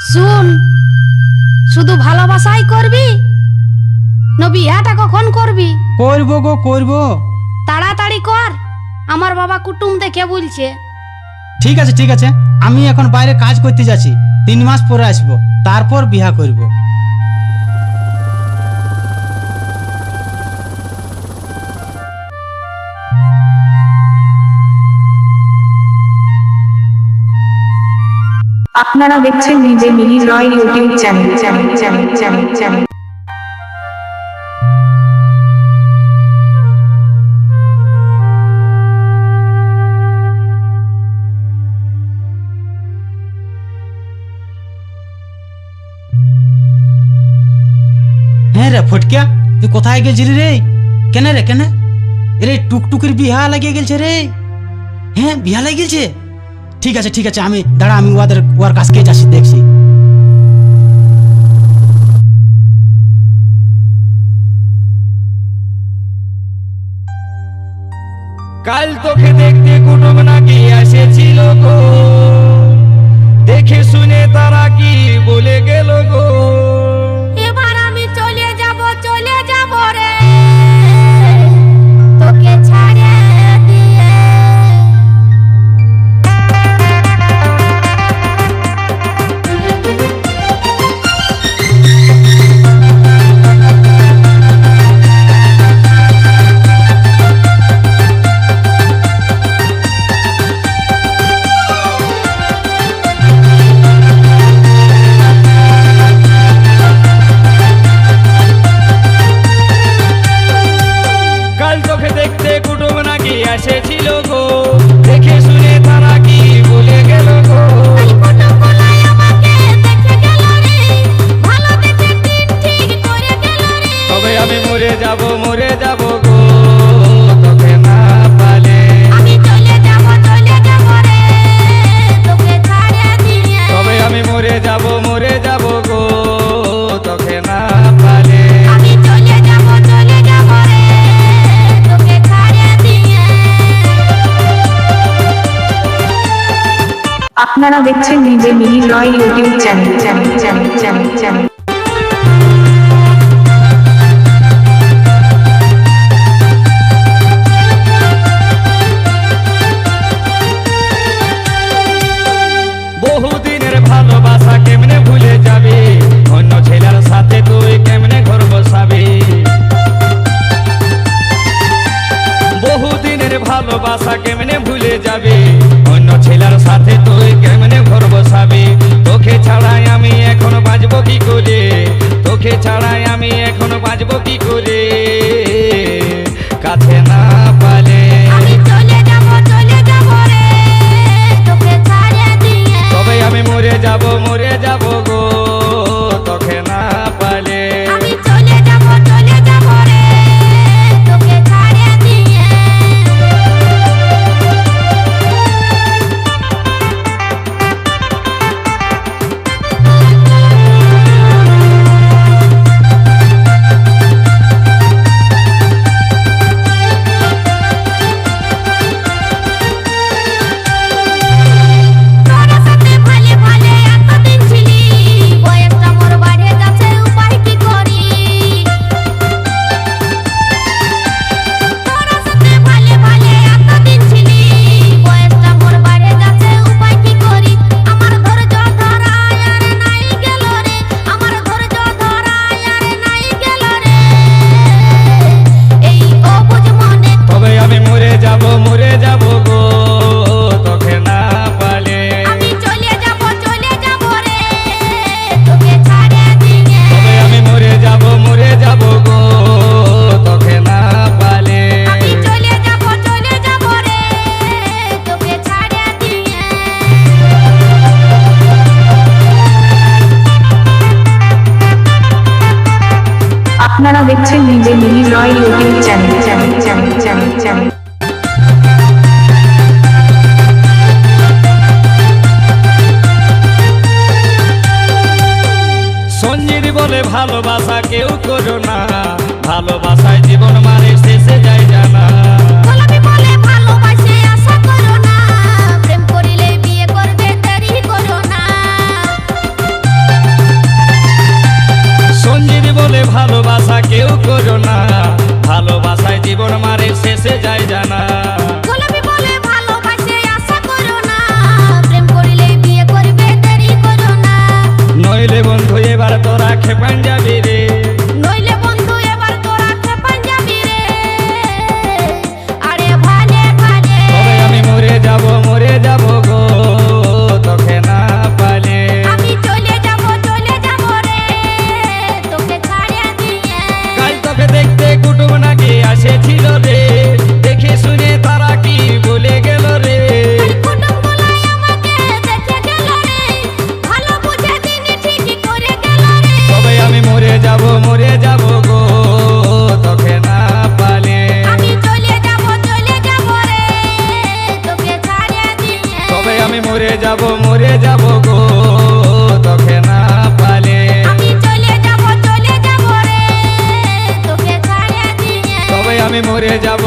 শুন, শুধু ভালোবাসাই করবি না বিয়াটা কখন করবি? করবো গো করবো। তাড়াতাড়ি কর, আমার বাবা কুটুম দেখে বলছে। ঠিক আছে ঠিক আছে, আমি এখন বাইরে কাজ করতে যাচ্ছি, 3 মাস পরে আসবো, তারপর বিয়া করব। আপনারা দেখছেন নিজে মিলি রয় ইউটিউব চ্যানেল। হ্যাঁ রে ফটকিয়া, তুই কোথায় গেছিলি রে? কেন রে কেন? রে টুকটুকির বিহা লাগিয়ে গেছে রে। হ্যাঁ বিহা লাগিয়ে গেছে। ঠিক আছে ঠিক আছে, আমি দাঁড়া, আমি ওর কাছকে যাচ্ছি, দেখছি। কাল তোকে দেখতে কুটুম নাকি এসেছিল গো, দেখে শুনে তারা কি বলে গেল গো। এবার আমি চলে যাব রে, তোকে ছাড়ে দিয়ে। কাল তোকে দেখতে কুটুম নাকি এসেছিল গো, দেখে শুনে তারা কি বলে গেল গো। তবে আমি মরে যাব গো, তোকে না পালে। তবে আমি মরে যাব গো, তোকে না পালে। আপনারা দেখছেন নিজে মিলি রয় ইউটিউব চ্যানেল। বহুদিনের ভালোবাসা কেমনে ভুলে যাবে, অন্য ছেলের সাথে তুই কেমনে ঘর বসাবি। বহুদিনের ভালোবাসা কেমনে ভুলে যাবে, অন্য ছেলের সাথে তুই কেমনে ঘর বসাবি। তোকে ছাড়াই আমি এখন বাঁচবো কি করে, তোকে ছাড়াই আমি এখন বাঁচবো কি করে, কাছে না পালে। তবে আমি মরে যাব গো, তোকে না পালে। মরে যাব গো, তোকে না পালে। তবে আমি মরে যাব গো, তোকে না পালে। আপনারা দেখছেন নিজে মিলি রয় ইউটিউব চ্যানেল। সঞ্জিত বলে ভালোবাসা কেউ করো না, ভালোবাসায় জীবন মারে শেষে যায় জানা। করো না, ভালোবাসায় জীবন মারে শেষে যায় জানা। গোলাপি বলে ভালোবাসে আশা করো না, প্রেম করিলে বিয়ে করবে দেরি করো না। নইলে বন্ধু এবার তোরা খেপান যাবি রে, নইলে বন্ধু এবার তোরা খেপান যাবি রে। আরে ভালে ভালে তবে আমি মরে যাব গো তোকে না পালে। আমি চলে যাব রে তোকে ছাড়িয়ে দিয়ে। কাল তোকে দেখতে কুটুম নাকি আসেছিল রে, দেখে শুনে তারা কি বলে গেল রে। কুটুম বলাই আমাকে দেখে গেল রে, ভালো বুঝে দিনি ঠিকই করে গেল রে। তবে আমি মরে যাব গো তোকে না পালে। আমি চলে যাব রে তোকে ছাড়িয়ে দিয়ে। তবে আমি মরে যাব গো তোকে না পালে। আমি চলে যাব রে তোকে ছাড়িয়ে দিয়ে। তবে আমি মরে যাব